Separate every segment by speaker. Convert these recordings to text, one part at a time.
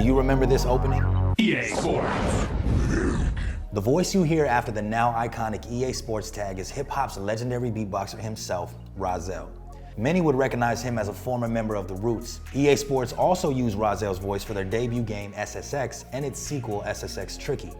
Speaker 1: you remember this opening?
Speaker 2: EA Sports.
Speaker 1: The voice you hear after the now iconic EA Sports tag is hip-hop's legendary beatboxer himself, Rozelle. Many would recognize him as a former member of The Roots. EA Sports also used Rozelle's voice for their debut game SSX and its sequel SSX Tricky.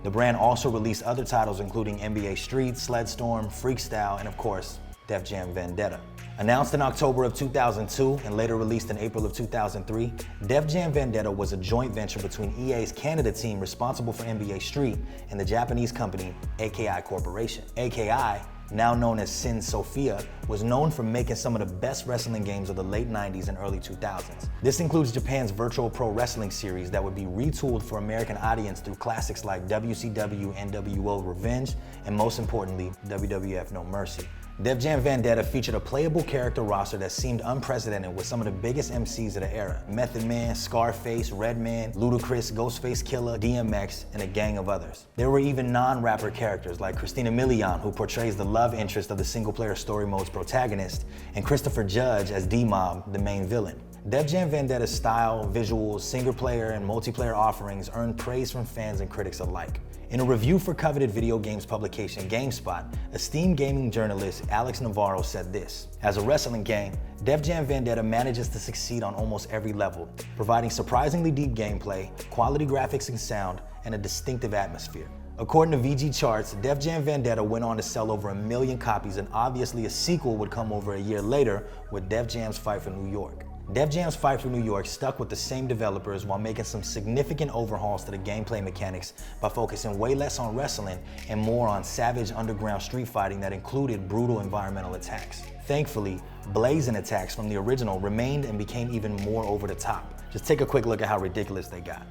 Speaker 1: The brand also released other titles including NBA Street, Sledstorm, Freakstyle, and of course, Def Jam Vendetta. Announced in October of 2002 and later released in April of 2003, Def Jam Vendetta was a joint venture between EA's Canada team responsible for NBA Street and the Japanese company AKI Corporation. AKI, now known as Sin Sophia, was known for making some of the best wrestling games of the late 90s and early 2000s. This includes Japan's virtual pro wrestling series that would be retooled for American audience through classics like WCW NWO Revenge and most importantly, WWF No Mercy. Def Jam Vendetta featured a playable character roster that seemed unprecedented with some of the biggest MCs of the era: Method Man, Scarface, Redman, Ludacris, Ghostface Killah, DMX, and a gang of others. There were even non-rapper characters like Christina Milian, who portrays the love interest of the single-player story mode's protagonist, and Christopher Judge as D-Mob, the main villain. Def Jam Vendetta's style, visuals, single-player, and multiplayer offerings earned praise from fans and critics alike. In a review for coveted video games publication GameSpot, esteemed gaming journalist Alex Navarro said this: "As a wrestling game, Def Jam Vendetta manages to succeed on almost every level, providing surprisingly deep gameplay, quality graphics and sound, and a distinctive atmosphere." According to VG Charts, Def Jam Vendetta went on to sell over 1 million copies, and obviously a sequel would come over a year later with Def Jam's Fight for New York. Def Jam's Fight for New York stuck with the same developers while making some significant overhauls to the gameplay mechanics by focusing way less on wrestling and more on savage underground street fighting that included brutal environmental attacks. Thankfully, blazing attacks from the original remained and became even more over the top. Just take a quick look at how ridiculous they got.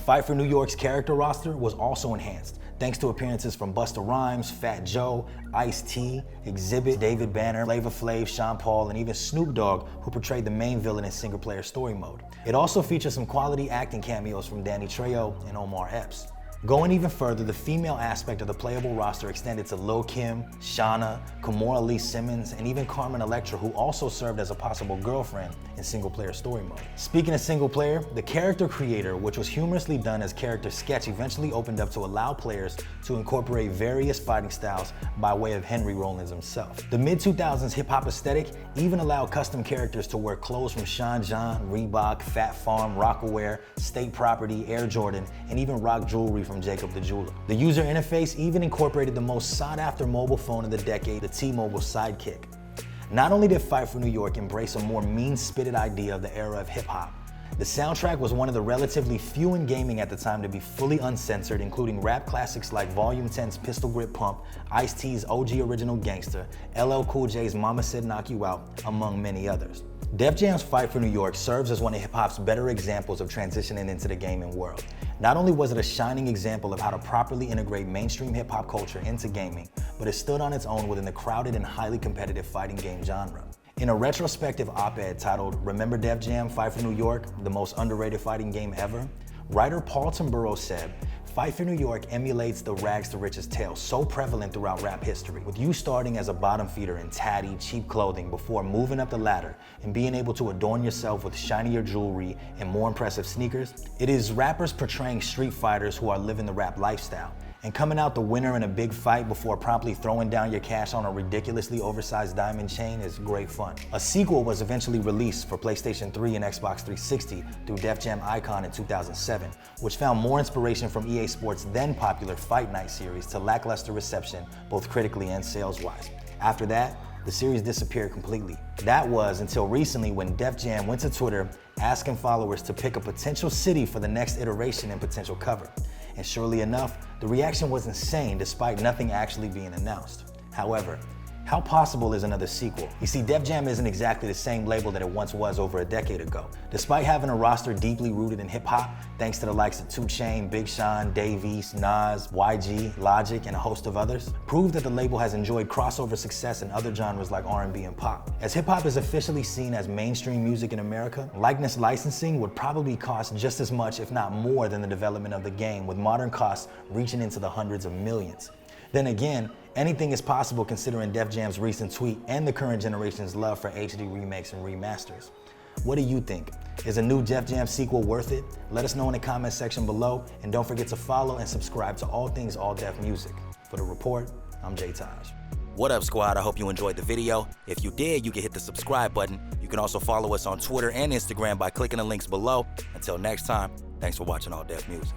Speaker 1: Fight for New York's character roster was also enhanced, thanks to appearances from Busta Rhymes, Fat Joe, Ice-T, Exhibit, David Banner, Flavor Flav, Sean Paul, and even Snoop Dogg, who portrayed the main villain in single-player story mode. It also features some quality acting cameos from Danny Trejo and Omar Epps. Going even further, the female aspect of the playable roster extended to Lil' Kim, Shauna, Kimora Lee Simmons, and even Carmen Electra, who also served as a possible girlfriend in single-player story mode. Speaking of single-player, the character creator, which was humorously done as character sketch, eventually opened up to allow players to incorporate various fighting styles by way of Henry Rollins himself. The mid-2000s hip-hop aesthetic even allowed custom characters to wear clothes from Sean John, Reebok, Fat Farm, Rocawear, State Property, Air Jordan, and even rock jewelry from Jacob the Jeweler. The user interface even incorporated the most sought-after mobile phone of the decade, the T-Mobile Sidekick. Not only did Fight for New York embrace a more mean-spirited idea of the era of hip-hop, the soundtrack was one of the relatively few in gaming at the time to be fully uncensored, including rap classics like Volume 10's Pistol Grip Pump, Ice-T's OG Original Gangsta, LL Cool J's Mama Said Knock You Out, among many others. Def Jam's Fight for New York serves as one of hip-hop's better examples of transitioning into the gaming world. Not only was it a shining example of how to properly integrate mainstream hip-hop culture into gaming, but it stood on its own within the crowded and highly competitive fighting game genre. In a retrospective op-ed titled "Remember Def Jam Fight for New York, the most underrated fighting game ever?", writer Paul Tamburo said, "Fight for New York emulates the rags to riches tale so prevalent throughout rap history, with you starting as a bottom feeder in tatty, cheap clothing before moving up the ladder and being able to adorn yourself with shinier jewelry and more impressive sneakers. It is rappers portraying street fighters who are living the rap lifestyle, and coming out the winner in a big fight before promptly throwing down your cash on a ridiculously oversized diamond chain is great fun." A sequel was eventually released for PlayStation 3 and Xbox 360 through Def Jam Icon in 2007, which found more inspiration from EA Sports' then popular Fight Night series to lackluster reception, both critically and sales-wise. After that, the series disappeared completely. That was until recently when Def Jam went to Twitter asking followers to pick a potential city for the next iteration and potential cover. And surely enough, the reaction was insane despite nothing actually being announced. However, How possible is another sequel? You see, Def Jam isn't exactly the same label that it once was over a decade ago. Despite having a roster deeply rooted in hip-hop, thanks to the likes of 2 Chainz, Big Sean, Dave East, Nas, YG, Logic, and a host of others, prove that the label has enjoyed crossover success in other genres like R&B and pop. As hip-hop is officially seen as mainstream music in America, likeness licensing would probably cost just as much, if not more, than the development of the game, with modern costs reaching into the hundreds of millions. Then again, anything is possible considering Def Jam's recent tweet and the current generation's love for HD remakes and remasters. What do you think? Is a new Def Jam sequel worth it? Let us know in the comment section below, and don't forget to follow and subscribe to all things All Def Music. For The Report, I'm Jay Taj. What up, squad? I hope you enjoyed the video. If you did, you can hit the subscribe button. You can also follow us on Twitter and Instagram by clicking the links below. Until next time, thanks for watching All Def Music.